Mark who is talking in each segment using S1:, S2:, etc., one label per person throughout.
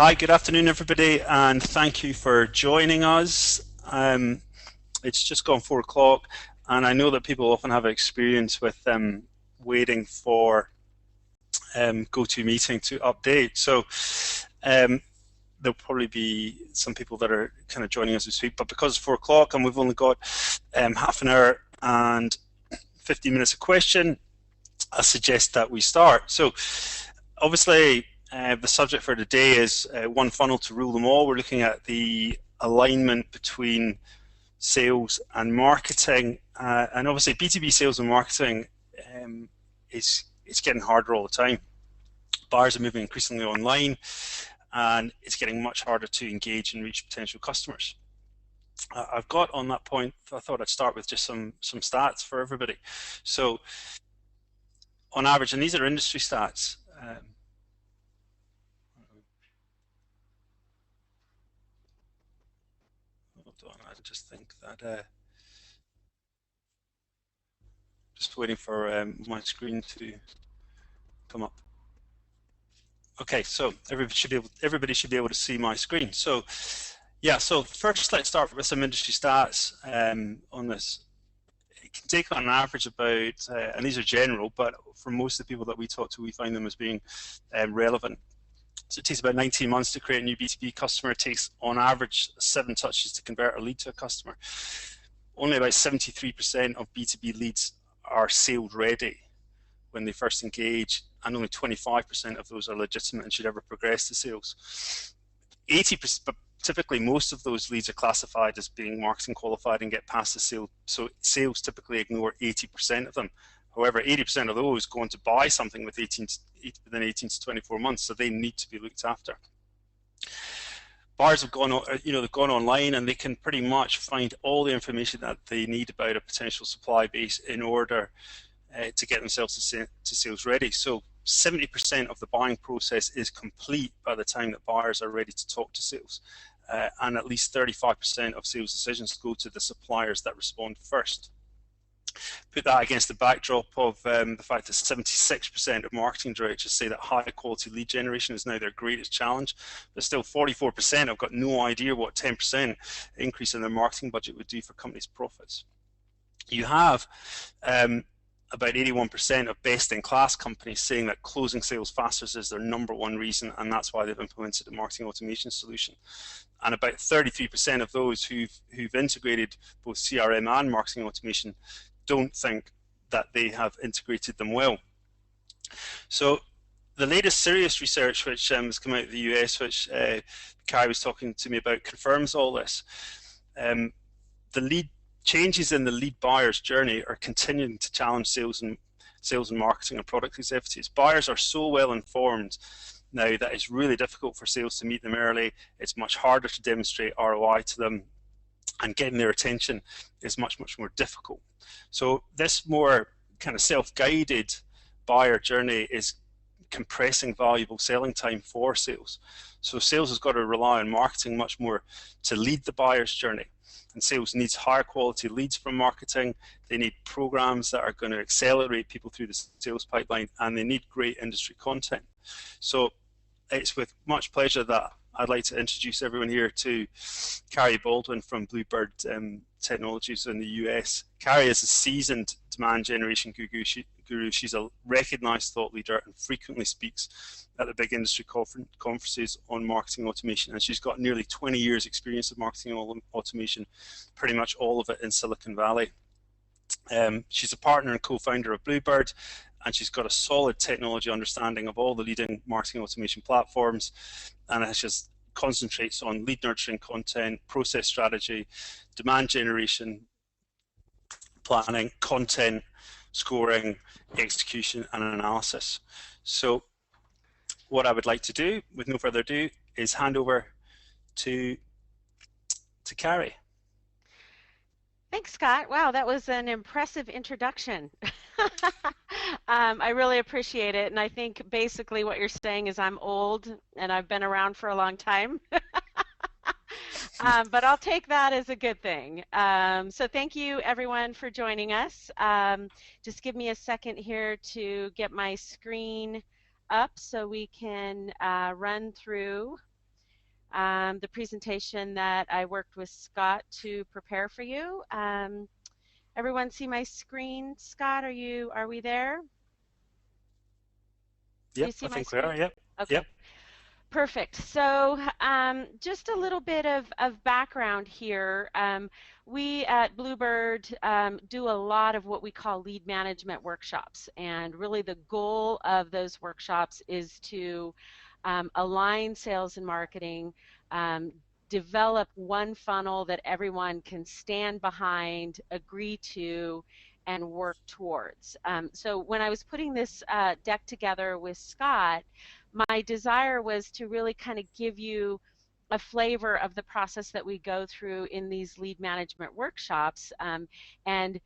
S1: Hi, good afternoon, everybody, and thank you for joining us. It's just gone 4 o'clock, and I know that people often have experience with waiting for GoToMeeting to update. So there'll probably be some people that are kind of joining us this week, but because it's 4 o'clock and we've only got half an hour and 15 minutes of question, I suggest that we start. So obviously, the subject for today is one funnel to rule them all. We're looking at the alignment between sales and marketing, and obviously B2B sales and marketing it's getting harder all the time. Buyers are moving increasingly online, and it's getting much harder to engage and reach potential customers. I've got on that point, I thought I'd start with just some stats for everybody. So on average, and these are industry stats, hold on, I just think that just waiting for my screen to come up. Okay, so everybody should be able to see my screen. So yeah, so first let's start with some industry stats on this. It can take on average about, and these are general, but for most of the people that we talk to, we find them as being relevant. So it takes about 19 months to create a new B2B customer. It takes on average 7 touches to convert a lead to a customer. Only about 73% of B2B leads are sales ready when they first engage, and only 25% of those are legitimate and should ever progress to sales. 80%, but typically most of those leads are classified as being marketing qualified and get past the sale. So sales typically ignore 80% of them. However, 80% of those go on to buy something within 18 to 24 months, so they need to be looked after. Buyers have gone, they've gone online, and they can pretty much find all the information that they need about a potential supply base in order to get themselves to sales ready. So 70% of the buying process is complete by the time that buyers are ready to talk to sales, and at least 35% of sales decisions go to the suppliers that respond first. Put that against the backdrop of the fact that 76% of marketing directors say that high quality lead generation is now their greatest challenge, but still 44% have got no idea what 10% increase in their marketing budget would do for companies' profits. You have about 81% of best-in-class companies saying that closing sales faster is their #1 reason, and that's why they've implemented a marketing automation solution. And about 33% of those who've integrated both CRM and marketing automation don't think that they have integrated them well. So the latest serious research, which has come out of the US, which Cari was talking to me about, confirms all this. The lead changes in the lead buyer's journey are continuing to challenge sales and marketing and product executives. Buyers are so well informed now that it's really difficult for sales to meet them early. It's much harder to demonstrate ROI to them, and getting their attention is much more difficult. So this more kind of self-guided buyer journey is compressing valuable selling time for sales. So sales has got to rely on marketing much more to lead the buyer's journey. And sales needs higher quality leads from marketing. They need programs that are going to accelerate people through the sales pipeline, and they need great industry content. So it's with much pleasure that I'd like to introduce everyone here to Cari Baldwin from Bluebird Technologies in the US. Cari is a seasoned demand generation guru. She's a recognized thought leader and frequently speaks at the big industry conferences on marketing automation, and she's got nearly 20 years experience of marketing automation, pretty much all of it in Silicon Valley. She's a partner and co-founder of Bluebird, and she's got a solid technology understanding of all the leading marketing automation platforms, and she just concentrates on lead nurturing content, process strategy, demand generation, planning, content, scoring, execution, and analysis. So what I would like to do, with no further ado, is hand over to Cari.
S2: Thanks, Scott. Wow, that was an impressive introduction. I really appreciate it, and I think basically what you're saying is I'm old and I've been around for a long time. But I'll take that as a good thing. So thank you everyone for joining us. Just give me a second here to get my screen up so we can run through the presentation that I worked with Scott to prepare for you. Everyone see my screen? Scott, are we there? Do you
S1: Yep,
S2: see
S1: I
S2: my
S1: think we
S2: screen?
S1: are. Yep,
S2: Okay.
S1: yep.
S2: Perfect. So just a little bit of background here. We at Bluebird do a lot of what we call lead management workshops. And really the goal of those workshops is to align sales and marketing, um, develop one funnel that everyone can stand behind, agree to, and work towards. So when I was putting this deck together with Scott, my desire was to really kind of give you a flavor of the process that we go through in these lead management workshops. And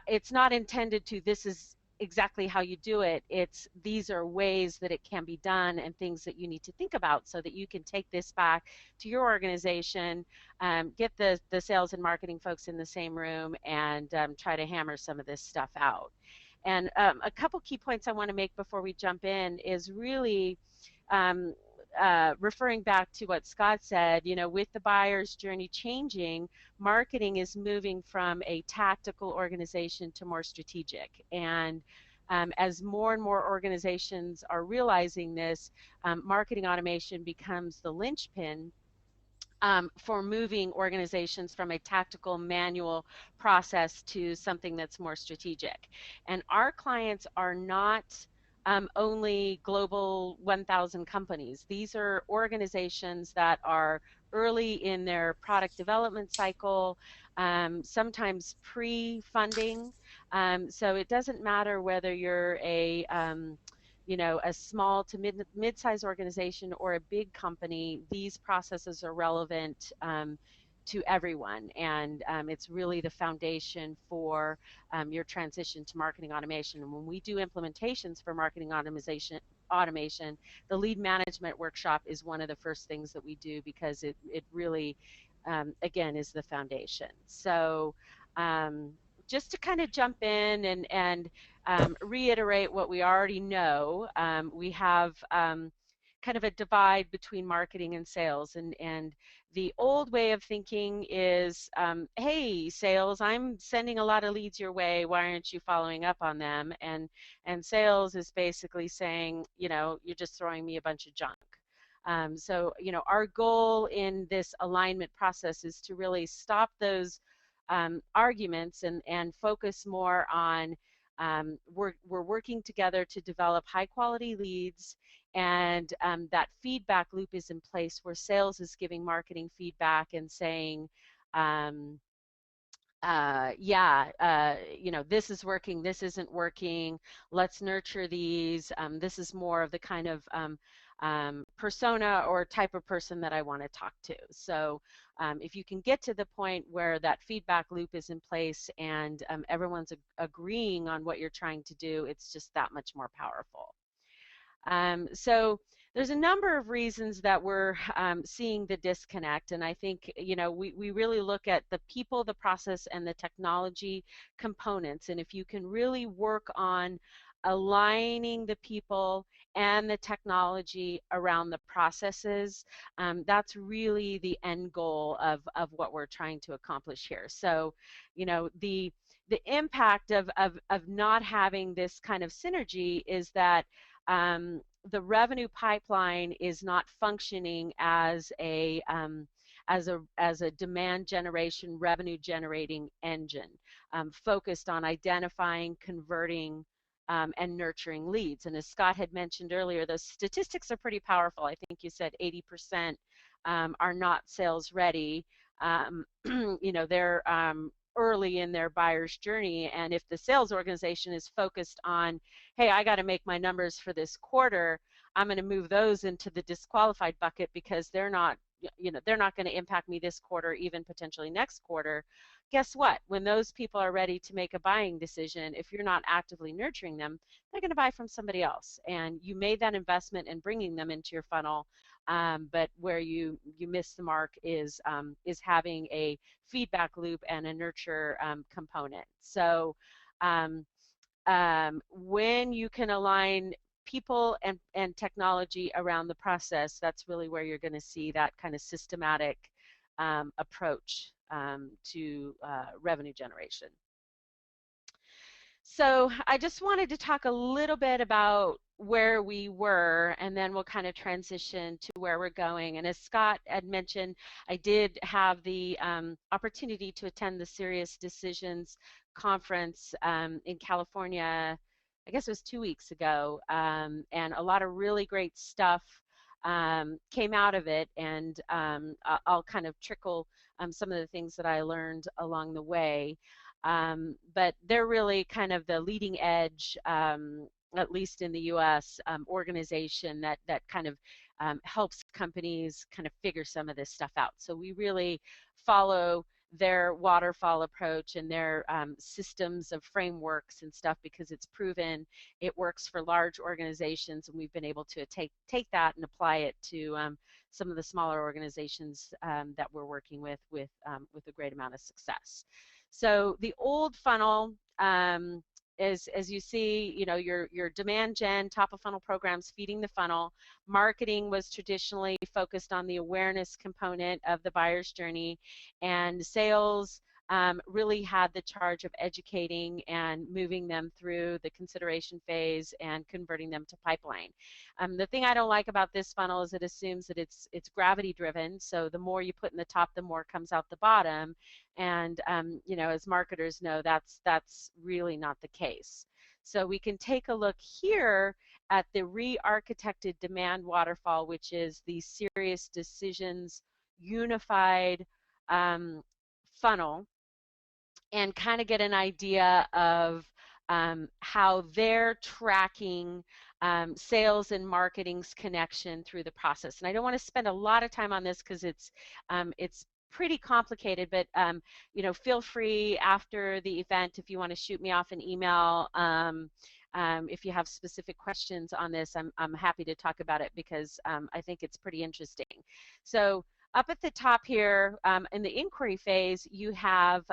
S2: it's not intended to, this is exactly how you do it. It's these are ways that it can be done and things that you need to think about so that you can take this back to your organization, get the sales and marketing folks in the same room and try to hammer some of this stuff out. And a couple key points I want to make before we jump in is really um, referring back to what Scott said, you know, with the buyer's journey changing, marketing is moving from a tactical organization to more strategic. And as more and more organizations are realizing this, marketing automation becomes the linchpin for moving organizations from a tactical manual process to something that's more strategic. And our clients are not only global 1,000 companies. These are organizations that are early in their product development cycle, sometimes pre-funding. So it doesn't matter whether you're you know, a small to mid-sized organization or a big company, these processes are relevant to everyone. And it's really the foundation for your transition to marketing automation. And when we do implementations for marketing automation, the lead management workshop is one of the first things that we do because it really, again, is the foundation. So just to kind of jump in and reiterate what we already know. We have kind of a divide between marketing and sales. And the old way of thinking is, hey, sales, I'm sending a lot of leads your way. Why aren't you following up on them? And sales is basically saying, you know, you're just throwing me a bunch of junk. So, you know, our goal in this alignment process is to really stop those arguments and focus more on we're working together to develop high quality leads, and that feedback loop is in place where sales is giving marketing feedback and saying, um, yeah, you know, this is working, this isn't working, let's nurture these. This is more of the kind of persona or type of person that I want to talk to. So if you can get to the point where that feedback loop is in place and everyone's agreeing on what you're trying to do, it's just that much more powerful. So there's a number of reasons that we're seeing the disconnect, and I think, you know, we really look at the people, the process, and the technology components, and if you can really work on aligning the people and the technology around the processes, that's really the end goal of what we're trying to accomplish here. So, you know, the impact of not having this kind of synergy is that the revenue pipeline is not functioning as a demand generation, revenue generating engine, focused on identifying, converting, and nurturing leads. And as Scott had mentioned earlier, those statistics are pretty powerful. I think you said 80% are not sales ready. You know, they're early in their buyer's journey, and if the sales organization is focused on, hey, I got to make my numbers for this quarter, I'm going to move those into the disqualified bucket because they're not, you know, they're not going to impact me this quarter, even potentially next quarter. Guess what? When those people are ready to make a buying decision, if you're not actively nurturing them, they're going to buy from somebody else, and you made that investment in bringing them into your funnel. But where you miss the mark is having a feedback loop and a nurture component. So when you can align people and technology around the process, that's really where you're going to see that kind of systematic approach to revenue generation. So I just wanted to talk a little bit about where we were, and then we'll kind of transition to where we're going. And as Scott had mentioned, I did have the opportunity to attend the Serious Decisions conference in California. I guess it was 2 weeks ago, and a lot of really great stuff came out of it, and I'll kind of trickle some of the things that I learned along the way. But they're really kind of the leading edge, at least in the US, organization that kind of helps companies kind of figure some of this stuff out. So we really follow their waterfall approach and their systems of frameworks and stuff, because it's proven it works for large organizations, and we've been able to take that and apply it to some of the smaller organizations that we're working with a great amount of success. So the old funnel is, as you see, you know, your demand gen, top of funnel programs feeding the funnel. Marketing was traditionally focused on the awareness component of the buyer's journey, and sales really had the charge of educating and moving them through the consideration phase and converting them to pipeline. The thing I don't like about this funnel is it assumes that it's gravity driven, so the more you put in the top, the more comes out the bottom. And you know, as marketers know, that's really not the case. So we can take a look here at the Rearchitected demand waterfall, which is the Serious Decisions unified funnel, and kind of get an idea of how they're tracking sales and marketing's connection through the process. And I don't want to spend a lot of time on this because it's pretty complicated, but you know, feel free after the event if you want to shoot me off an email. If you have specific questions on this, I'm happy to talk about it, because I think it's pretty interesting. So up at the top here, in the inquiry phase, you have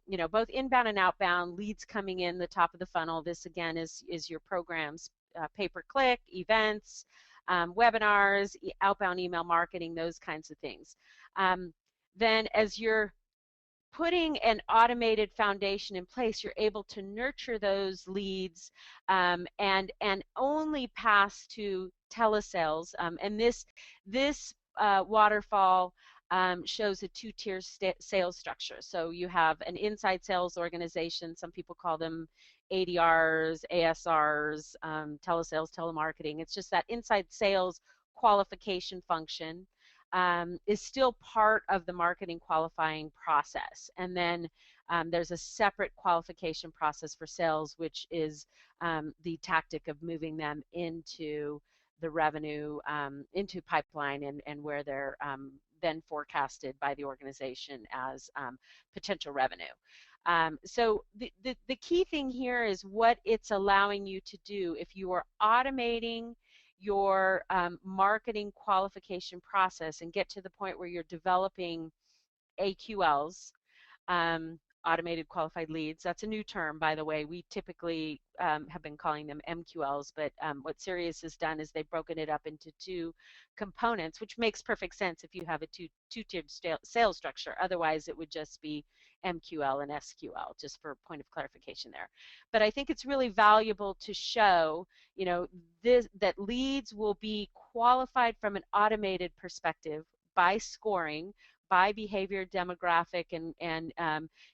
S2: you know, both inbound and outbound leads coming in the top of the funnel. This again is your programs, pay-per-click, events, webinars, outbound email marketing, those kinds of things. Then as you're putting an automated foundation in place, you're able to nurture those leads and only pass to telesales. And this waterfall shows a two-tier sales structure. So you have an inside sales organization, some people call them ADRs, ASRs, telesales, telemarketing. It's just that inside sales qualification function is still part of the marketing qualifying process. And then there's a separate qualification process for sales, which is the tactic of moving them into the revenue, into pipeline, and where they're then forecasted by the organization as potential revenue. So the key thing here is what it's allowing you to do. If you are automating your marketing qualification process and get to the point where you're developing AQLs, automated qualified leads. That's a new term, by the way. We typically have been calling them MQLs, but what Serious has done is they've broken it up into two components, which makes perfect sense if you have a two-tiered sales structure. Otherwise, it would just be MQL and SQL, just for point of clarification there. But I think it's really valuable to show, you know, that leads will be qualified from an automated perspective by scoring, by behavior, demographic, and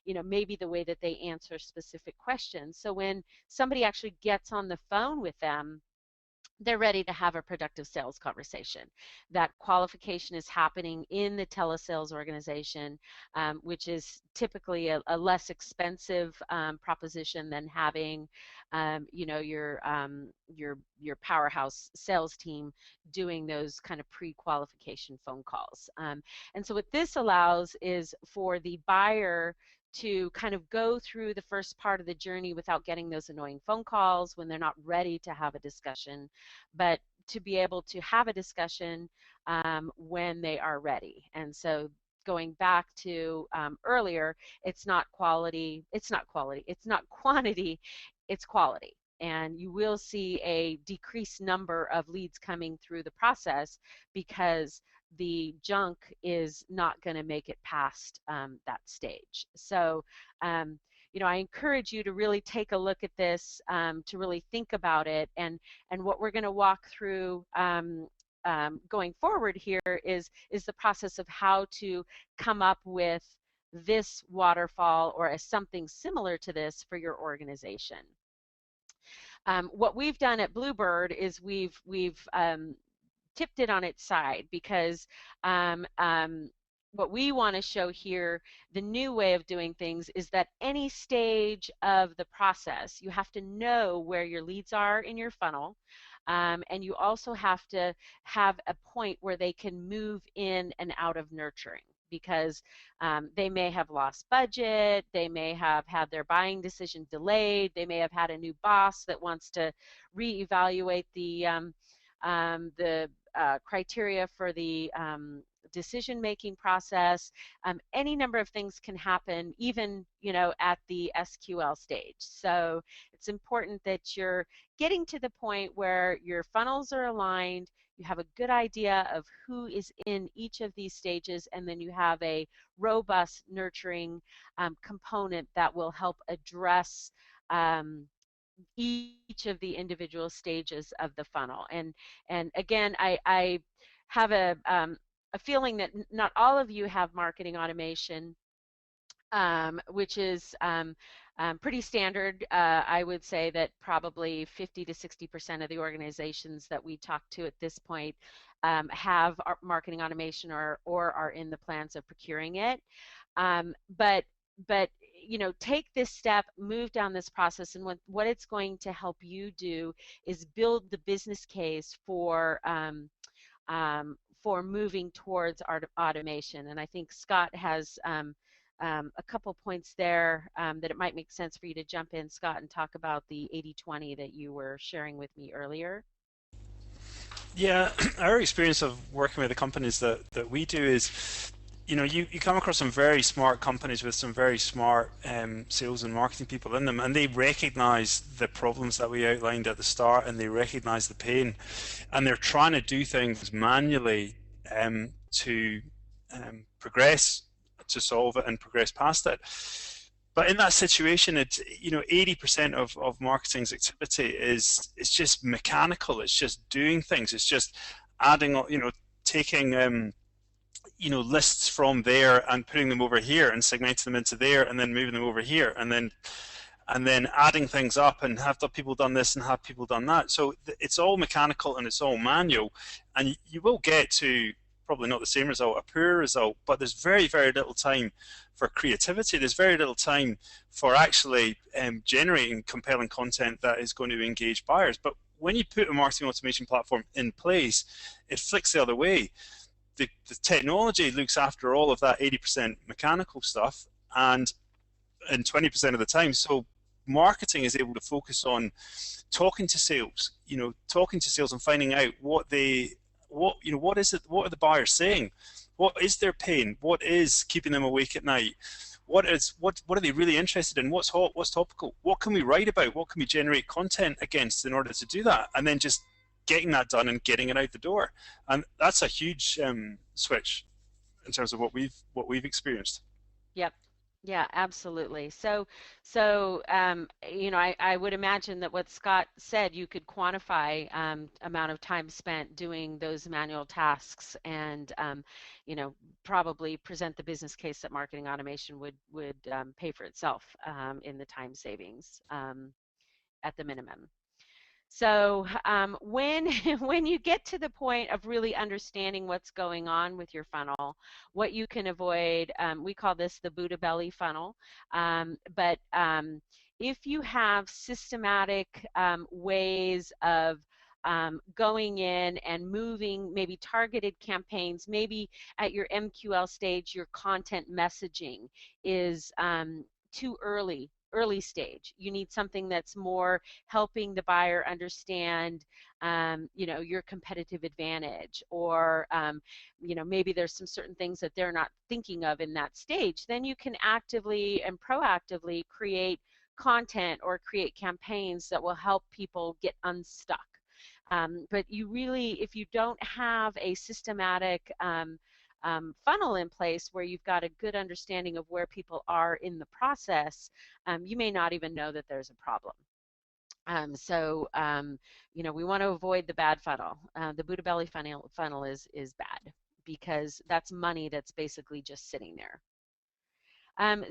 S2: you know, maybe the way that they answer specific questions. So when somebody actually gets on the phone with them, they're ready to have a productive sales conversation. That qualification is happening in the telesales organization, which is typically a less expensive proposition than having, you know, your powerhouse sales team doing those kind of pre-qualification phone calls. And so what this allows is for the buyer to kind of go through the first part of the journey without getting those annoying phone calls when they're not ready to have a discussion, but to be able to have a discussion when they are ready. And so going back to earlier, it's not quantity, it's quality. and you will see a decreased number of leads coming through the process because the junk is not going to make it past that stage. So, I encourage you to really take a look at this, to really think about it, and what we're going to walk through going forward here is the process of how to come up with this waterfall or something similar to this for your organization. What we've done at Bluebird is we've tipped it on its side, because what we want to show here, the new way of doing things, is that any stage of the process, you have to know where your leads are in your funnel, and you also have to have a point where they can move in and out of nurturing, because they may have lost budget, they may have had their buying decision delayed, they may have had a new boss that wants to reevaluate the criteria for the decision-making process. Any number of things can happen, even at the SQL stage. So it's important that you're getting to the point where your funnels are aligned, you have a good idea of who is in each of these stages, and then you have a robust nurturing component that will help address each of the individual stages of the funnel. And again, I have a feeling that not all of you have marketing automation, which is pretty standard. I would say that probably 50 to 60% of the organizations that we talk to at this point have marketing automation or are in the plans of procuring it. But take this step, move down this process, and what it's going to help you do is build the business case for moving towards automation. And I think Scott has a couple points there that it might make sense for you to jump in, Scott, and talk about the 80-20 that you were sharing with me earlier.
S1: Yeah, our experience of working with the companies that we do is, you come across some very smart companies with some very smart sales and marketing people in them, and they recognize the problems that we outlined at the start, and they recognize the pain, and they're trying to do things manually to progress, to solve it and progress past it. But in that situation, it's 80% of marketing's activity is just mechanical. It's just doing things. It's just adding, taking lists from there and putting them over here and segmenting them into there and then moving them over here and then adding things up and have the people done this and have people done that. So it's all mechanical and it's all manual, and you will get to probably not the same result, a poor result, but there's very, very little time for creativity. There's very little time for actually generating compelling content that is going to engage buyers. But when you put a marketing automation platform in place, it flicks the other way. The technology looks after all of that 80% mechanical stuff and 20% of the time. So marketing is able to focus on talking to sales, and finding out what is it, what are the buyers saying? What is their pain? What is keeping them awake at night? What are they really interested in? What's hot? What's topical? What can we write about? What can we generate content against in order to do that? And then just getting that done and getting it out the door. And that's a huge switch in terms of what we've experienced.
S2: Yep. Yeah, absolutely. So, I would imagine that what Scott said, you could quantify amount of time spent doing those manual tasks, and probably present the business case that marketing automation would pay for itself in the time savings at the minimum. So when when you get to the point of really understanding what's going on with your funnel, what you can avoid, we call this the Buddha belly funnel, but if you have systematic ways of going in and moving maybe targeted campaigns, maybe at your MQL stage your content messaging is too early stage. You need something that's more helping the buyer understand, your competitive advantage, or, maybe there's some certain things that they're not thinking of in that stage. Then you can actively and proactively create content or create campaigns that will help people get unstuck. But you really, if you don't have a systematic funnel in place where you've got a good understanding of where people are in the process, you may not even know that there's a problem. You know, we want to avoid the bad funnel. The Buddha belly funnel is bad because that's money that's basically just sitting there.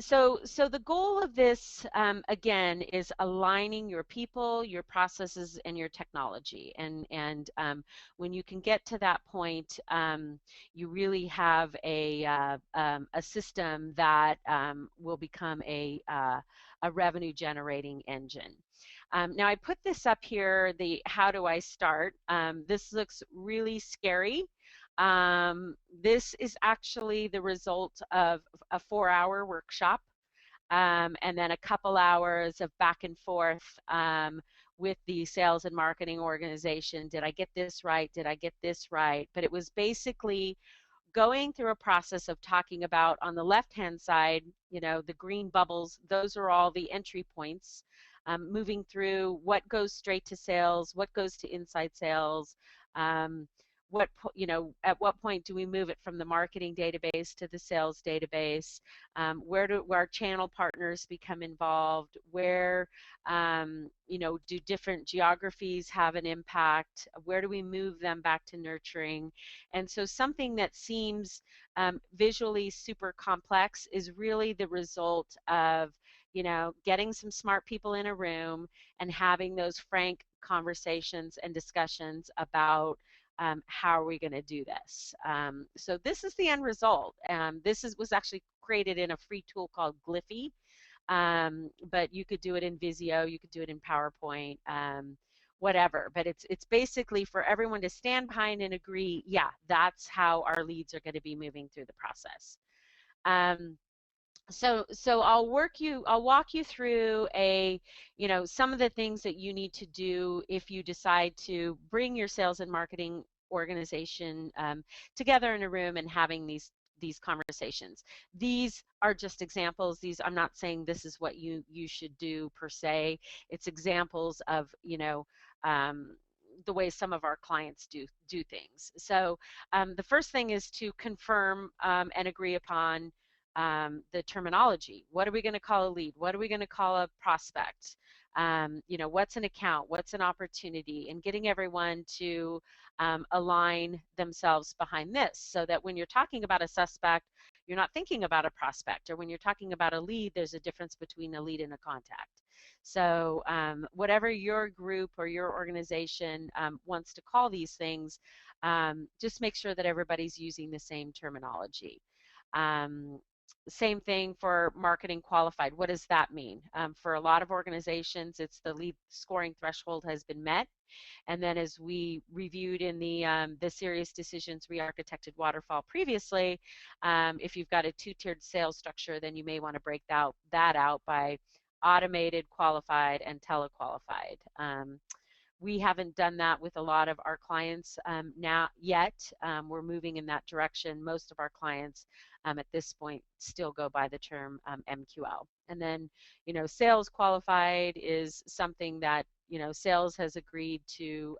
S2: So the goal of this, again, is aligning your people, your processes, and your technology. And when you can get to that point, you really have a system that will become a revenue generating engine. Now I put this up here, the how do I start? This looks really scary. This is actually the result of a 4-hour workshop and then a couple hours of back and forth with the sales and marketing organization. Did I get this right? Did I get this right? But it was basically going through a process of talking about, on the left-hand side, you know, the green bubbles, those are all the entry points, moving through what goes straight to sales, what goes to inside sales, you know, at what point do we move it from the marketing database to the sales database? Where do our channel partners become involved? Where, you know, do different geographies have an impact? Where do we move them back to nurturing? And so something that seems visually super complex is really the result of, you know, getting some smart people in a room and having those frank conversations and discussions about how are we going to do this. So this is the end result. Was actually created in a free tool called Gliffy, but you could do it in Visio, you could do it in PowerPoint, whatever. But it's basically for everyone to stand behind and agree, yeah, that's how our leads are going to be moving through the process. So I'll walk you through you know, some of the things that you need to do if you decide to bring your sales and marketing organization together in a room and having these conversations. These are just examples. I'm not saying this is what you should do per se. It's examples of, you know, the way some of our clients do things. So the first thing is to confirm and agree upon the terminology. What are we going to call a lead? What are we going to call a prospect? You know, what's an account? What's an opportunity? And getting everyone to align themselves behind this so that when you're talking about a suspect, you're not thinking about a prospect, or when you're talking about a lead, there's a difference between a lead and a contact. So whatever your group or your organization wants to call these things, just make sure that everybody's using the same terminology. Same thing for marketing qualified. What does that mean? For a lot of organizations, it's the lead scoring threshold has been met. And then as we reviewed in the Serious Decisions Rearchitected Waterfall previously, if you've got a two-tiered sales structure, then you may want to break that out by automated, qualified, and telequalified. We haven't done that with a lot of our clients now yet. We're moving in that direction. Most of our clients at this point still go by the term MQL. And then, you know, sales qualified is something that, you know, sales has agreed to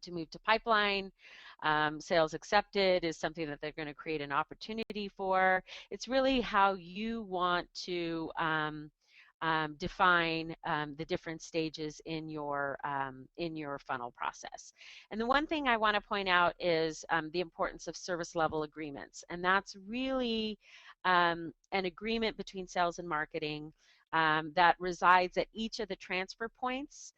S2: move to pipeline. Sales accepted is something that they're going to create an opportunity for. It's really how you want to define the different stages in your funnel process. And the one thing I want to point out is the importance of service level agreements, and that's really an agreement between sales and marketing that resides at each of the transfer points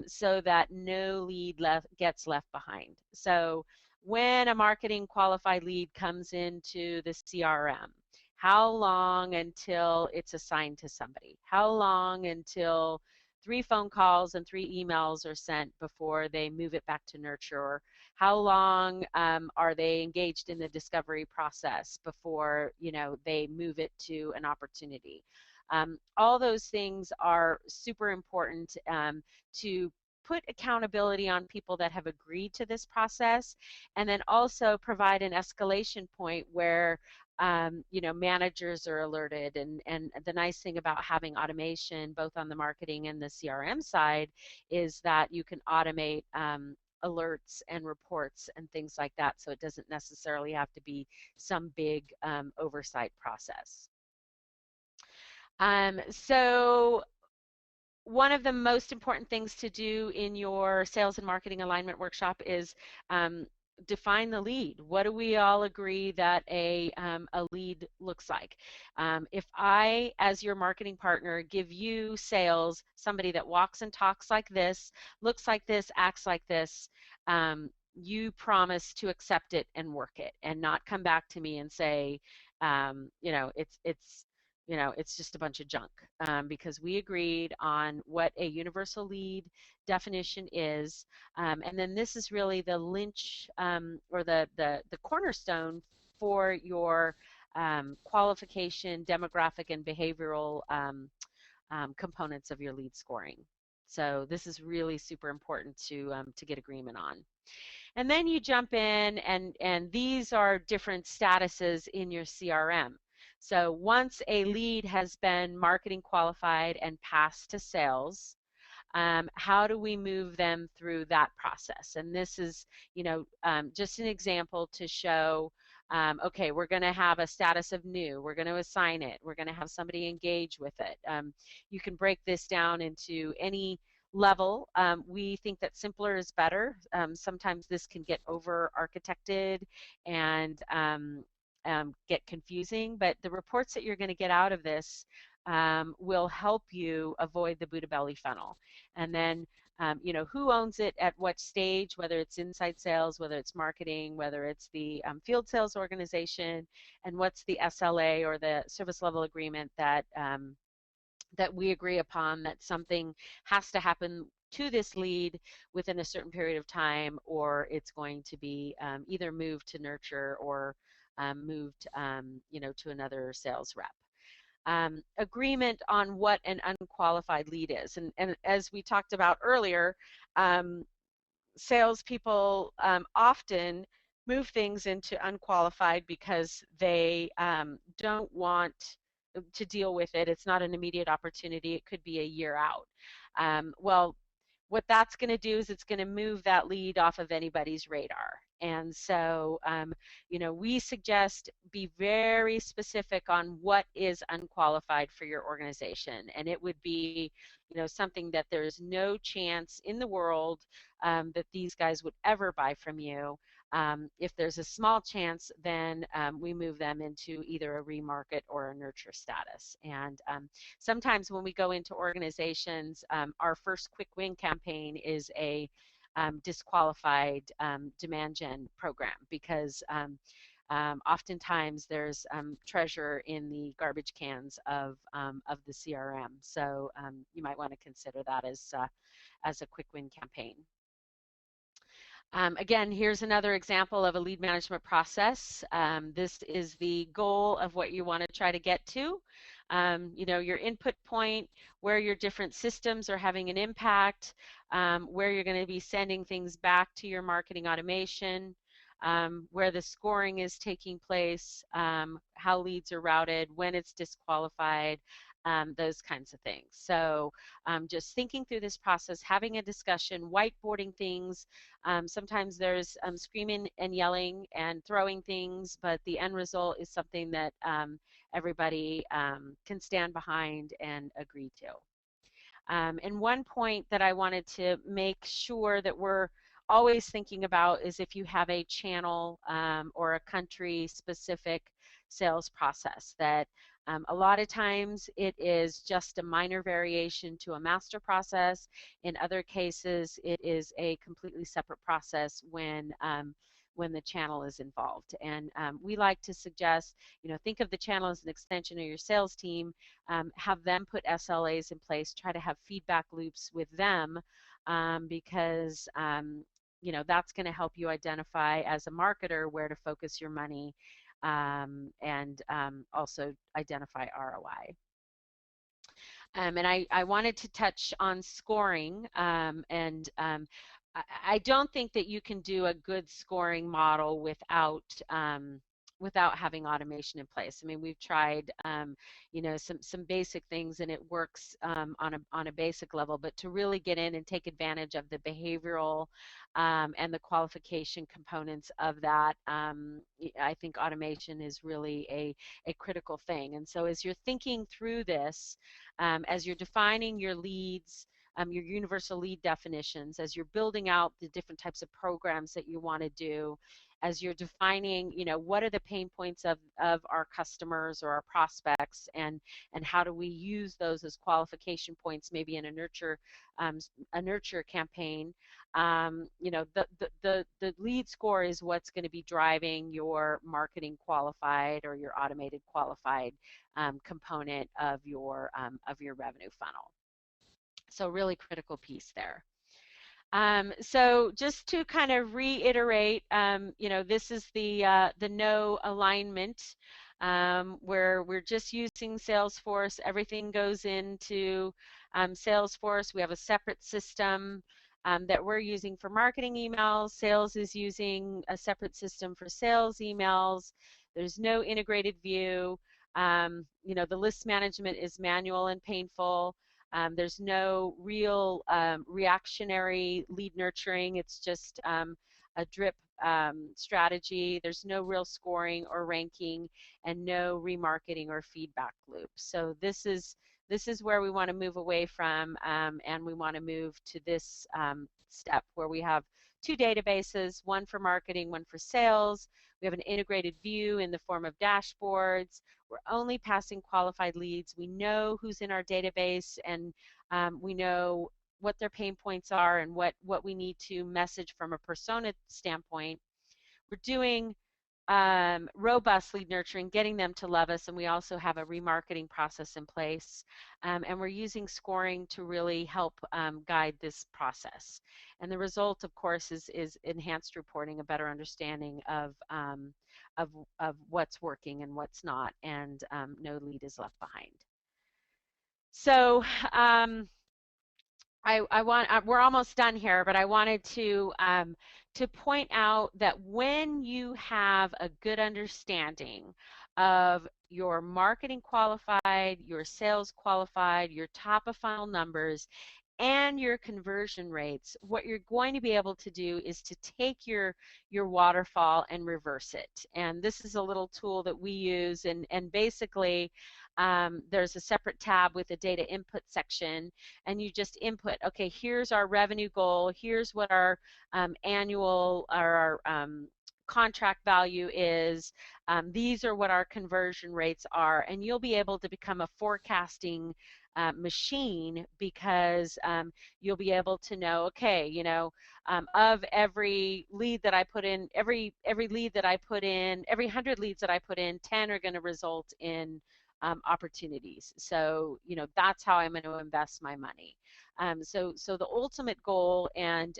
S2: so that no lead gets left behind. So when a marketing qualified lead comes into the CRM, how long until it's assigned to somebody? How long until 3 phone calls and 3 emails are sent before they move it back to nurture? Or how long are they engaged in the discovery process before, you know, they move it to an opportunity? All those things are super important to put accountability on people that have agreed to this process, and then also provide an escalation point where managers are alerted. And the nice thing about having automation, both on the marketing and the CRM side, is that you can automate alerts and reports and things like that, so it doesn't necessarily have to be some big oversight process. So one of the most important things to do in your sales and marketing alignment workshop is define the lead. What do we all agree that a lead looks like? If I, as your marketing partner, give you sales, somebody that walks and talks like this, looks like this, acts like this, you promise to accept it and work it, and not come back to me and say, it's just a bunch of junk, because we agreed on what a universal lead definition is. And then this is really the or the cornerstone for your qualification, demographic, and behavioral components of your lead scoring. So this is really super important to get agreement on. And then you jump in, and these are different statuses in your CRM. So once a lead has been marketing qualified and passed to sales, how do we move them through that process? And this is, just an example to show, okay, we're going to have a status of new. We're going to assign it. We're going to have somebody engage with it. You can break this down into any level. We think that simpler is better. Sometimes this can get over-architected and get confusing, but the reports that you're going to get out of this will help you avoid the Buddha belly funnel. And then, who owns it at what stage, whether it's inside sales, whether it's marketing, whether it's the field sales organization, and what's the SLA or the service level agreement that that we agree upon, that something has to happen to this lead within a certain period of time, or it's going to be either moved to nurture or moved, to another sales rep. Agreement on what an unqualified lead is. And as we talked about earlier, salespeople often move things into unqualified because they don't want to deal with it. It's not an immediate opportunity. It could be a year out. Well, what that's going to do is it's going to move that lead off of anybody's radar. And so, we suggest be very specific on what is unqualified for your organization. And it would be, something that there is no chance in the world that these guys would ever buy from you. If there's a small chance, then we move them into either a remarket or a nurture status. And sometimes when we go into organizations, our first quick win campaign is a disqualified demand gen program, because oftentimes there's treasure in the garbage cans of the CRM. So you might want to consider that as a quick win campaign. Again, here's another example of a lead management process. This is the goal of what you want to try to get to. Your input point, where your different systems are having an impact, where you're going to be sending things back to your marketing automation, where the scoring is taking place, how leads are routed, when it's disqualified, those kinds of things. So just thinking through this process, having a discussion, whiteboarding things. Sometimes there's screaming and yelling and throwing things, but the end result is something that everybody can stand behind and agree to. And one point that I wanted to make sure that we're always thinking about is if you have a channel or a country specific sales process, that a lot of times it is just a minor variation to a master process. In other cases, it is a completely separate process when the channel is involved. And we like to suggest, think of the channel as an extension of your sales team, have them put SLAs in place, try to have feedback loops with them, because that's going to help you identify as a marketer where to focus your money, and also identify ROI. And I wanted to touch on scoring, and I don't think that you can do a good scoring model without without having automation in place. I mean, we've tried, you know, some basic things, and it works on a basic level. But to really get in and take advantage of the behavioral and the qualification components of that, I think automation is really a critical thing. And so, as you're thinking through this, as you're defining your leads, your universal lead definitions, as you're building out the different types of programs that you want to do, as you're defining, you know, what are the pain points of our customers or our prospects, and how do we use those as qualification points, maybe in a nurture campaign. You know, the lead score is what's going to be driving your marketing qualified or your automated qualified component of your revenue funnel. So really critical piece there. So just to kind of reiterate, you know, this is the no alignment, where we're just using Salesforce. Everything goes into Salesforce. We have a separate system that we're using for marketing emails. Sales is using a separate system for sales emails. There's no integrated view. You know, the list management is manual and painful. There's no real reactionary lead nurturing. It's just a drip strategy. There's no real scoring or ranking, and no remarketing or feedback loop. So this is where we want to move away from, and we want to move to this step where we have two databases, one for marketing, one for sales. We have an integrated view in the form of dashboards. We're only passing qualified leads. We know who's in our database, and we know what their pain points are and what we need to message from a persona standpoint. We're doing robust lead nurturing, getting them to love us, and we also have a remarketing process in place. And we're using scoring to really help guide this process. And the result, of course, is enhanced reporting, a better understanding of what's working and what's not, and no lead is left behind. So we're almost done here, but I wanted to point out that when you have a good understanding of your marketing qualified, your sales qualified, your top of funnel numbers, and your conversion rates, what you're going to be able to do is to take your waterfall and reverse it. And this is a little tool that we use, and basically there's a separate tab with a data input section, and you just input, okay, here's our revenue goal, here's what our annual or our contract value is, these are what our conversion rates are, and you'll be able to become a forecasting machine, because you'll be able to know, okay, you know, of every lead that I put in, every lead that I put in, every 100 leads that I put in, 10 are going to result in opportunities. So, you know, that's how I'm going to invest my money. So the ultimate goal, and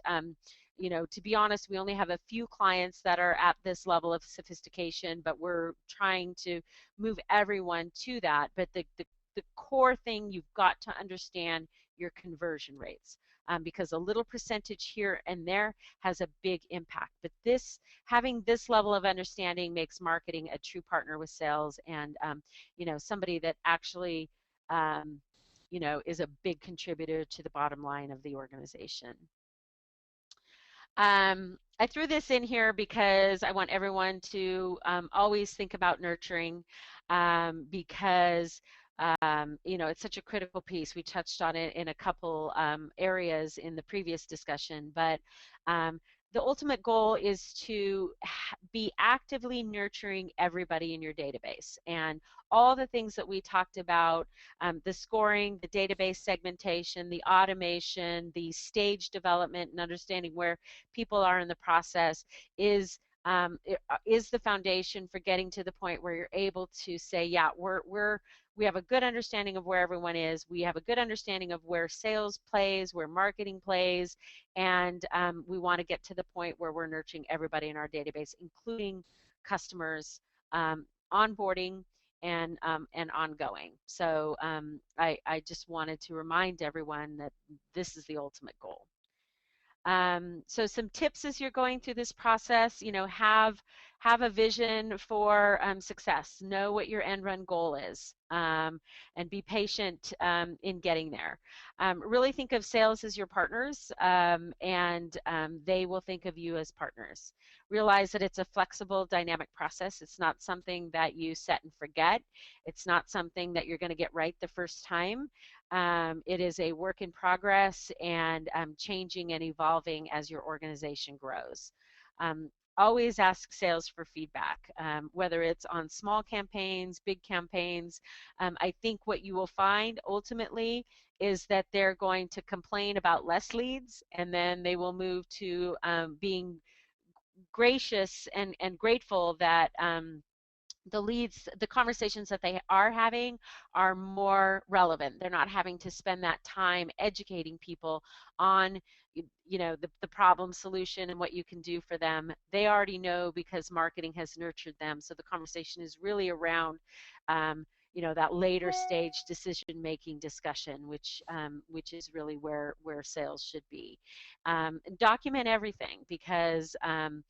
S2: you know, to be honest, we only have a few clients that are at this level of sophistication, but we're trying to move everyone to that. But the core thing, you've got to understand your conversion rates, because a little percentage here and there has a big impact. But having this level of understanding makes marketing a true partner with sales, and you know, somebody that actually you know, is a big contributor to the bottom line of the organization. I threw this in here because I want everyone to always think about nurturing, because you know, it's such a critical piece. We touched on it in a couple areas in the previous discussion, but the ultimate goal is to be actively nurturing everybody in your database, and all the things that we talked about, the scoring, the database segmentation, the automation, the stage development, and understanding where people are in the process is the foundation for getting to the point where you're able to say, yeah, we have a good understanding of where everyone is. We have a good understanding of where sales plays, where marketing plays, and we want to get to the point where we're nurturing everybody in our database, including customers, onboarding, and ongoing. So I just wanted to remind everyone that this is the ultimate goal. So some tips as you're going through this process, have a vision for success. Know what your end run goal is, and be patient in getting there. Really think of sales as your partners, and they will think of you as partners. Realize that it's a flexible, dynamic process. It's not something that you set and forget. It's not something that you're going to get right the first time. It is a work in progress and changing and evolving as your organization grows. Um, Always ask sales for feedback, whether it's on small campaigns, big campaigns. I think what you will find ultimately is that they're going to complain about less leads, and then they will move to being gracious and grateful that the conversations that they are having are more relevant. They're not having to spend that time educating people on the problem solution and what you can do for them. They already know because marketing has nurtured them. So the conversation is really around that later stage decision making discussion, which is really where sales should be. Document everything, because um,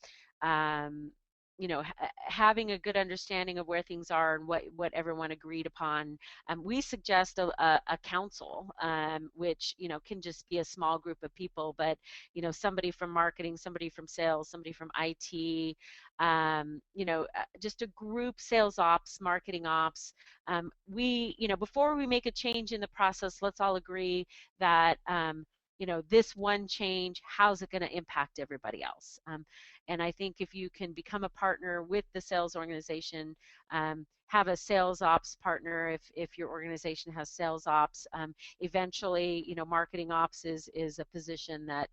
S2: having a good understanding of where things are and what everyone agreed upon. We suggest a council, which can just be a small group of people, but somebody from marketing, somebody from sales, somebody from IT, just a group, sales ops, marketing ops. Before we make a change in the process, let's all agree that this one change, how's it going to impact everybody else? And I think if you can become a partner with the sales organization, have a sales ops partner if your organization has sales ops. Eventually, marketing ops is a position that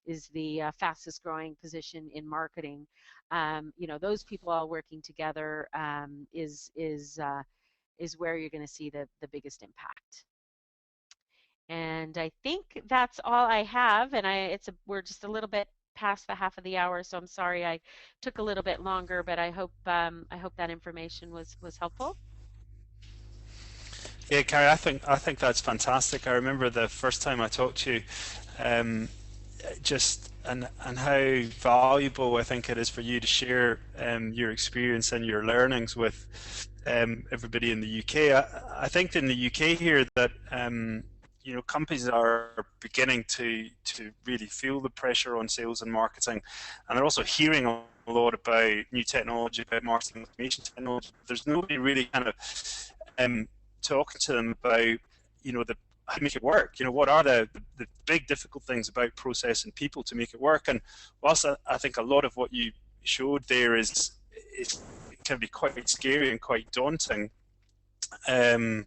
S2: is the fastest growing position in marketing. Those people all working together is where you're going to see the biggest impact. And I think that's all I have. And we're just a little bit past the half of the hour, so I'm sorry I took a little bit longer, but I hope that information was helpful.
S1: Yeah, Cari, I think that's fantastic. I remember the first time I talked to you, um, just and how valuable I think it is for you to share your experience and your learnings with everybody in the UK. I think in the UK here that companies are beginning to really feel the pressure on sales and marketing, and they're also hearing a lot about new technology, about marketing automation technology. There's nobody really kind of um, talking to them about the how to make it work. What are the big difficult things about process and people to make it work? And whilst I think a lot of what you showed there is can be quite scary and quite daunting, um,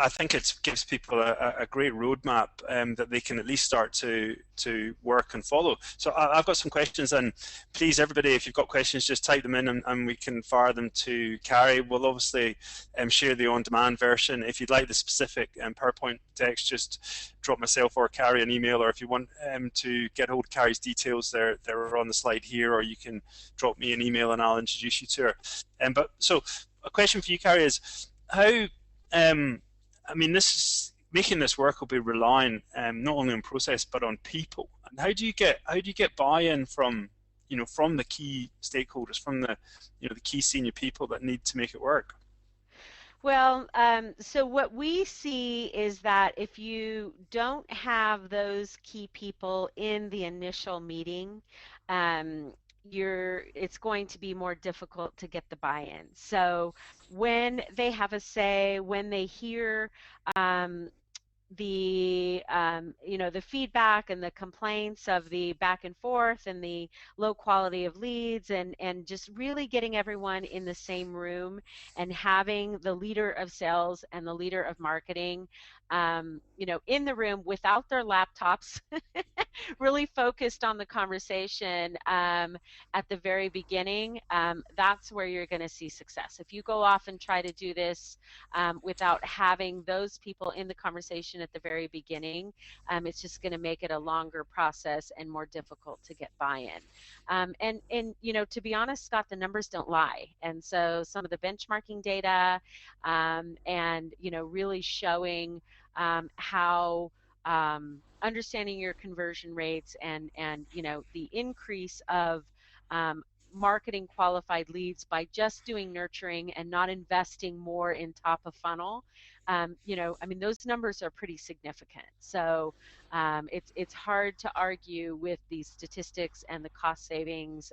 S1: I think it gives people a great roadmap that they can at least start to work and follow. So I've got some questions, and please, everybody, if you've got questions, just type them in, and we can fire them to Cari. We'll obviously share the on-demand version. If you'd like the specific PowerPoint text, just drop myself or Cari an email, or if you want to get hold of Cari's details, they're on the slide here, or you can drop me an email and I'll introduce you to her. But so a question for you, Cari, is how I mean, making this work will be relying not only on process but on people. And how do you get buy-in from from the key stakeholders, from the key senior people that need to make it work?
S2: Well, so what we see is that if you don't have those key people in the initial meeting, um, it's going to be more difficult to get the buy-in. So when they have a say, when they hear um, the feedback and the complaints of the back and forth and the low quality of leads, and just really getting everyone in the same room and having the leader of sales and the leader of marketing in the room without their laptops, really focused on the conversation at the very beginning. That's where you're going to see success. If you go off and try to do this without having those people in the conversation at the very beginning, it's just going to make it a longer process and more difficult to get buy-in. And to be honest, Scott, the numbers don't lie. And so some of the benchmarking data and really showing how understanding your conversion rates and the increase of um, marketing qualified leads by just doing nurturing and not investing more in top of funnel, I mean, those numbers are pretty significant. So it's hard to argue with these statistics and the cost savings.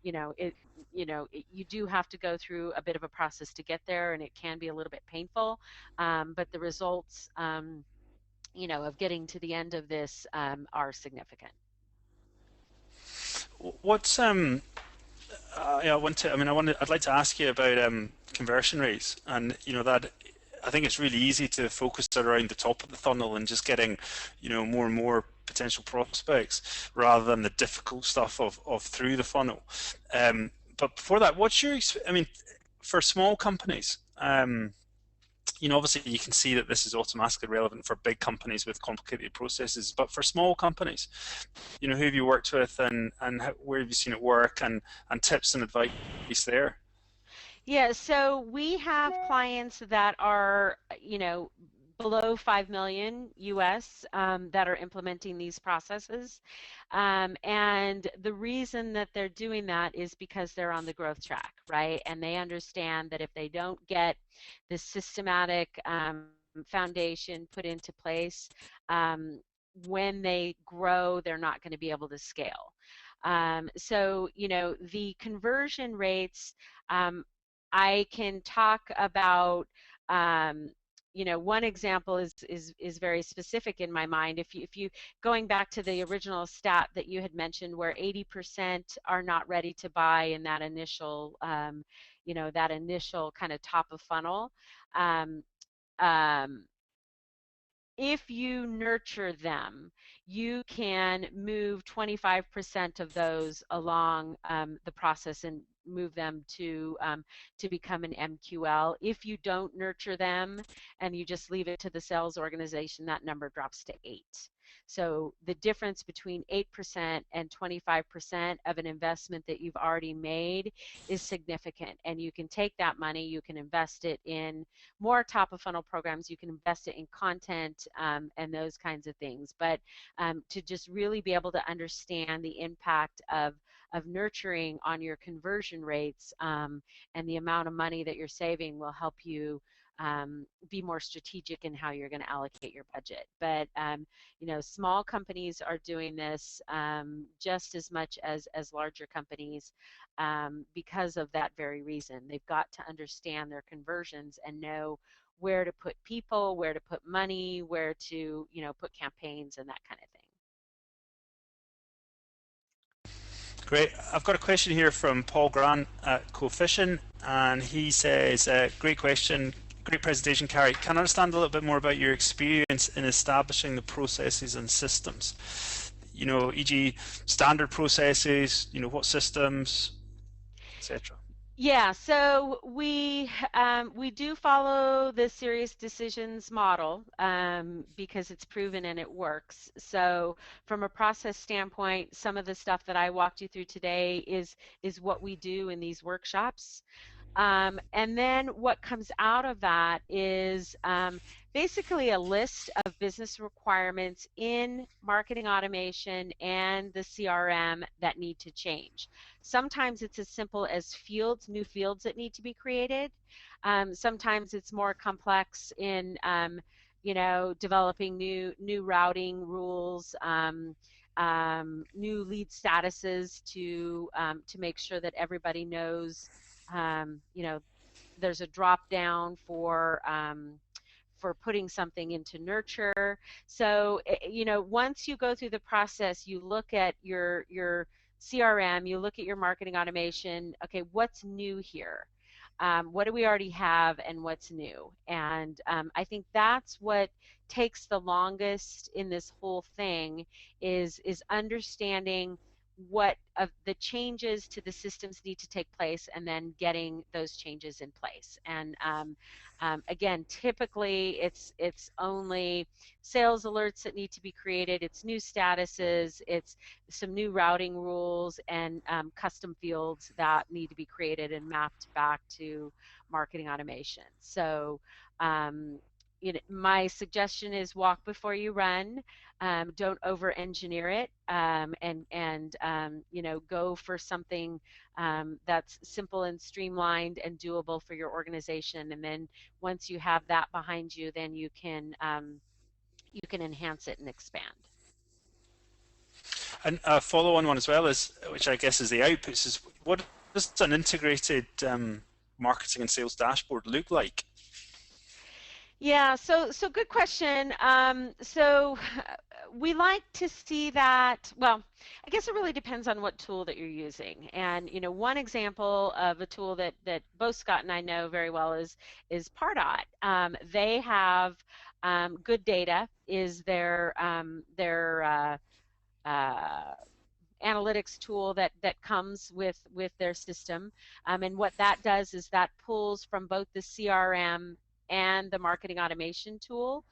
S2: You know, it, you do have to go through a bit of a process to get there, and it can be a little bit painful. But the results, of getting to the end of this are significant.
S1: What's yeah, I'd like to ask you about conversion rates, and that I think it's really easy to focus around the top of the funnel and just getting, more and more potential prospects rather than the difficult stuff of through the funnel. But before that, I mean, for small companies, obviously you can see that this is automatically relevant for big companies with complicated processes, but for small companies, who have you worked with and where have you seen it work and tips and advice there?
S2: Yeah, so we have clients that are, below 5 million US that are implementing these processes. And the reason that they're doing that is because they're on the growth track, right? And they understand that if they don't get this systematic foundation put into place, when they grow, they're not going to be able to scale. So, the conversion rates, I can talk about, one example is very specific in my mind. If you going back to the original stat that you had mentioned, where 80% are not ready to buy in that initial, that initial kind of top of funnel. Um, um, if you nurture them, you can move 25% of those along the process and move them to become an MQL. If you don't nurture them and you just leave it to the sales organization, that number drops to 8. So the difference between 8% and 25% of an investment that you've already made is significant. And you can take that money, you can invest it in more top of funnel programs, you can invest it in content and those kinds of things. But to just really be able to understand the impact of nurturing on your conversion rates and the amount of money that you're saving will help you be more strategic in how you're going to allocate your budget. But small companies are doing this just as much as larger companies because of that very reason. They've got to understand their conversions and know where to put people, where to put money, where to put campaigns and that kind of thing.
S1: Great. I've got a question here from Paul Grant at Coefficient, and he says, great question, great presentation, Cari. Can I understand a little bit more about your experience in establishing the processes and systems? E.g. standard processes, what systems, etc.
S2: Yeah, so we do follow the serious decisions model because it's proven and it works. So from a process standpoint, some of the stuff that I walked you through today is what we do in these workshops. And then what comes out of that is basically a list of business requirements in marketing automation and the CRM that need to change. Sometimes it's as simple as new fields that need to be created. Sometimes it's more complex in developing new routing rules, new lead statuses to make sure that everybody knows there's a drop down for putting something into nurture. So once you go through the process, you look at your CRM, you look at your marketing automation. Okay, what's new here? What do we already have and what's new? And I think that's what takes the longest in this whole thing is understanding what of the changes to the systems need to take place and then getting those changes in place. And again, typically it's only sales alerts that need to be created, it's new statuses, it's some new routing rules and custom fields that need to be created and mapped back to marketing automation. So my suggestion is walk before you run. Don't over-engineer it, and go for something that's simple and streamlined and doable for your organization. And then once you have that behind you, then you can enhance it and expand.
S1: And a follow-on one as well is, which I guess is the outputs, is what does an integrated marketing and sales dashboard look like?
S2: Yeah, so good question. So we like to see that, well, I guess it really depends on what tool that you're using. And one example of a tool that both Scott and I know very well is Pardot. They have good data is their analytics tool that comes with their system, and what that does is that pulls from both the CRM and the marketing automation tool,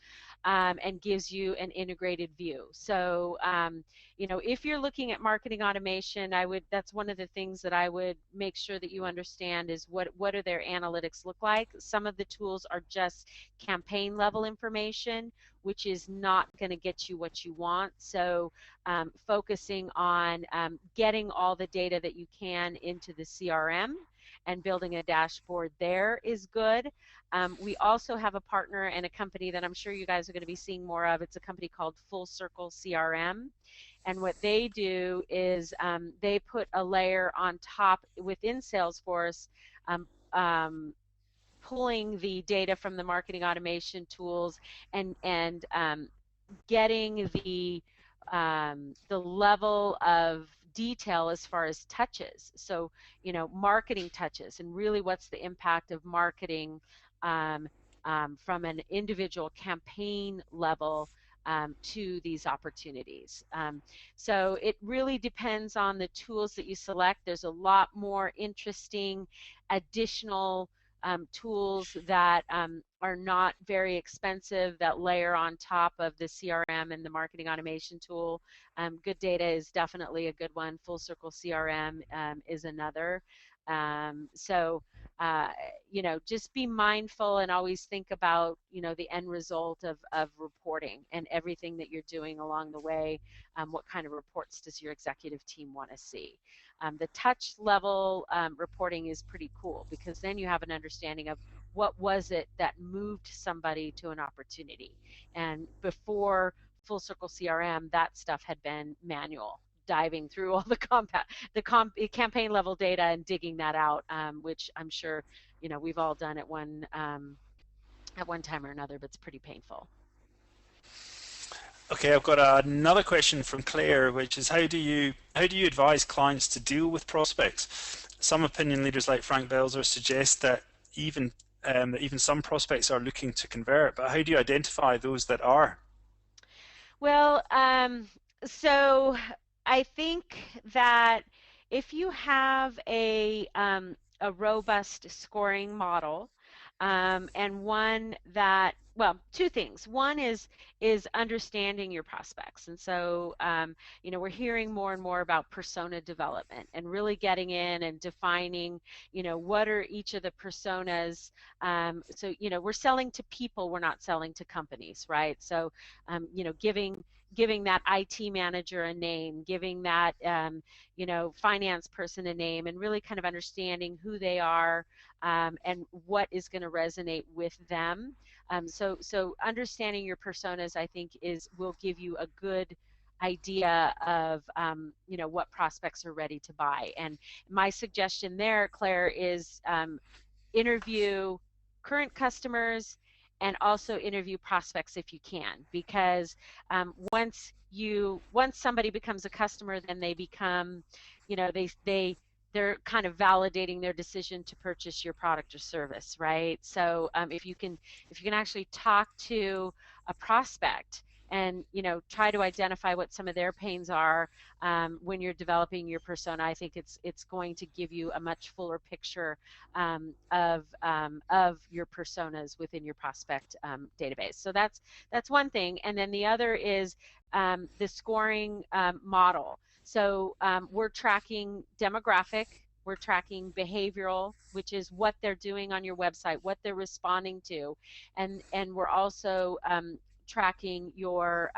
S2: and gives you an integrated view. So if you're looking at marketing automation, that's one of the things that I would make sure that you understand is what do their analytics look like. Some of the tools are just campaign level information, which is not going to get you what you want. So focusing on getting all the data that you can into the CRM and building a dashboard there is good. We also have a partner and a company that I'm sure you guys are going to be seeing more of. It's a company called Full Circle CRM. And what they do is they put a layer on top within Salesforce, pulling the data from the marketing automation tools and getting the level of detail as far as touches. So, marketing touches, and really what's the impact of marketing from an individual campaign level to these opportunities. So it really depends on the tools that you select. There's a lot more interesting additional tools that are not very expensive that layer on top of the CRM and the marketing automation tool. Good Data is definitely a good one. Full Circle CRM is another. Just be mindful and always think about, the end result of reporting and everything that you're doing along the way. What kind of reports does your executive team want to see? The touch level reporting is pretty cool because then you have an understanding of what was it that moved somebody to an opportunity. And before Full Circle CRM, that stuff had been manual, diving through all the campaign level data and digging that out, which I'm sure we've all done at one time or another, but it's pretty painful.
S1: Okay, I've got another question from Claire, which is how do you advise clients to deal with prospects? Some opinion leaders like Frank Belzer suggest that even some prospects are looking to convert, but how do you identify those that are?
S2: Well, so I think that if you have a robust scoring model, and one that, well, two things. One is understanding your prospects. And so, we're hearing more and more about persona development and really getting in and defining, what are each of the personas. So, we're selling to people, we're not selling to companies, right? So, giving that IT manager a name, giving that, finance person a name, and really kind of understanding who they are, and what is going to resonate with them. So understanding your personas, I think, will give you a good idea of what prospects are ready to buy. And my suggestion there, Claire, is interview current customers and also interview prospects if you can, because once somebody becomes a customer, then they become, they're kind of validating their decision to purchase your product or service, right? So if you can actually talk to a prospect and try to identify what some of their pains are when you're developing your persona, I think it's going to give you a much fuller picture of your personas within your prospect database. So that's one thing, and then the other is the scoring model. So we're tracking demographic we're tracking behavioral, which is what they're doing on your website, what they're responding to, and we're also tracking your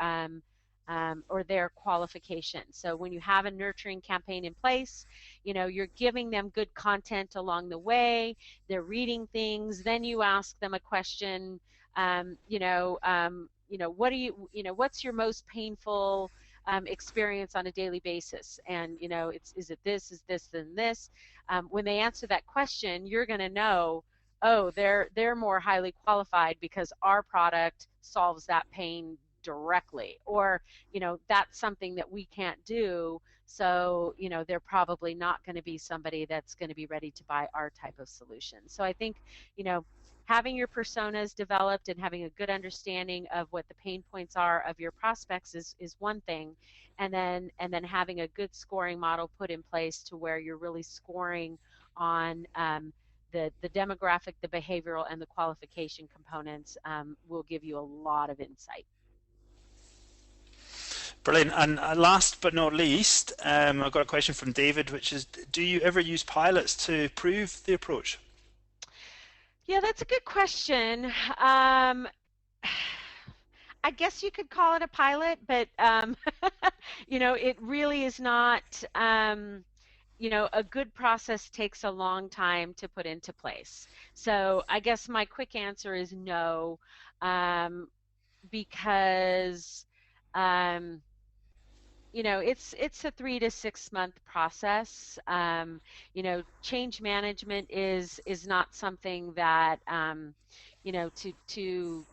S2: or their qualification. So when you have a nurturing campaign in place, you're giving them good content along the way, they're reading things, then you ask them a question, what do what's your most painful experience on a daily basis? And is it this, is this, then this? When they answer that question, you're going to know, oh, they're more highly qualified because our product solves that pain directly, or that's something that we can't do, so they're probably not going to be somebody that's going to be ready to buy our type of solution. So I think having your personas developed and having a good understanding of what the pain points are of your prospects is one thing, and then having a good scoring model put in place to where you're really scoring on the demographic, the behavioral, and the qualification components will give you a lot of insight.
S1: Brilliant. And last but not least, I've got a question from David, which is, do you ever use pilots to prove the approach?
S2: Yeah, that's a good question. I guess you could call it a pilot, but it really is not. A good process takes a long time to put into place. So I guess my quick answer is no, because it's a 3 to 6 month process. Change management is not something that to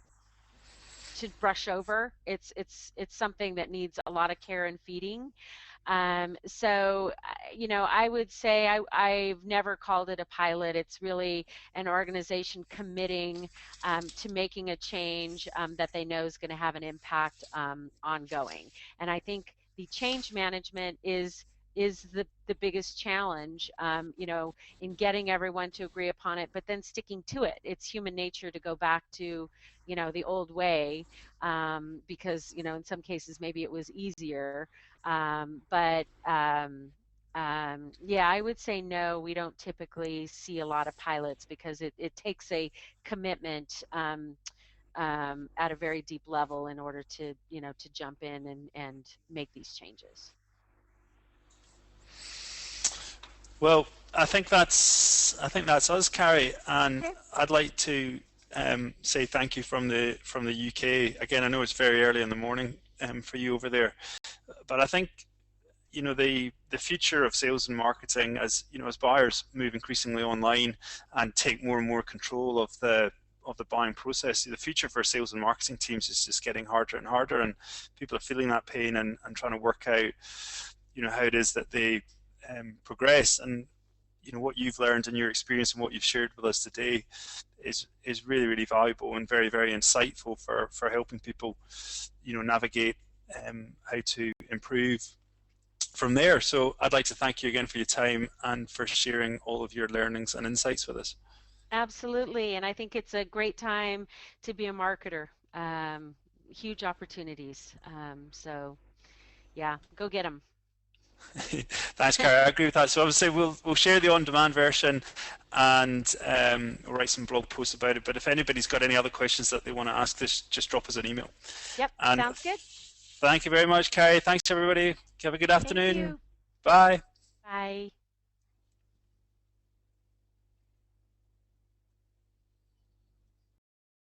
S2: brush over. It's something that needs a lot of care and feeding. So, I would say I've never called it a pilot. It's really an organization committing to making a change that they know is going to have an impact ongoing. And I think the change management is the biggest challenge, in getting everyone to agree upon it, but then sticking to it. It's human nature to go back to, the old way, because, in some cases maybe it was easier. Yeah, I would say no, we don't typically see a lot of pilots because it takes a commitment at a very deep level in order to jump in and make these changes.
S1: Well, I think that's us, Cari, and
S2: Okay.
S1: I'd like to say thank you from the UK. Again, I know it's very early in the morning for you over there, but I think the future of sales and marketing, as as buyers move increasingly online and take more and more control of the buying process, the future for sales and marketing teams is just getting harder and harder, and people are feeling that pain and trying to work out how it is that they progress. And what you've learned in your experience and what you've shared with us today is really, really valuable and very, very insightful for helping people navigate how to improve from there. So I'd like to thank you again for your time and for sharing all of your learnings and insights with us.
S2: Absolutely, and I think it's a great time to be a marketer. Huge opportunities. So yeah, go get them.
S1: Thanks, Cari. I agree with that. So obviously we'll share the on-demand version and we'll write some blog posts about it. But if anybody's got any other questions that they want to ask, just drop us an email.
S2: Yep,
S1: And
S2: sounds good.
S1: thank you very much, Cari. Thanks everybody. Have a good
S2: Thank
S1: afternoon.
S2: you.
S1: Bye.
S2: Bye.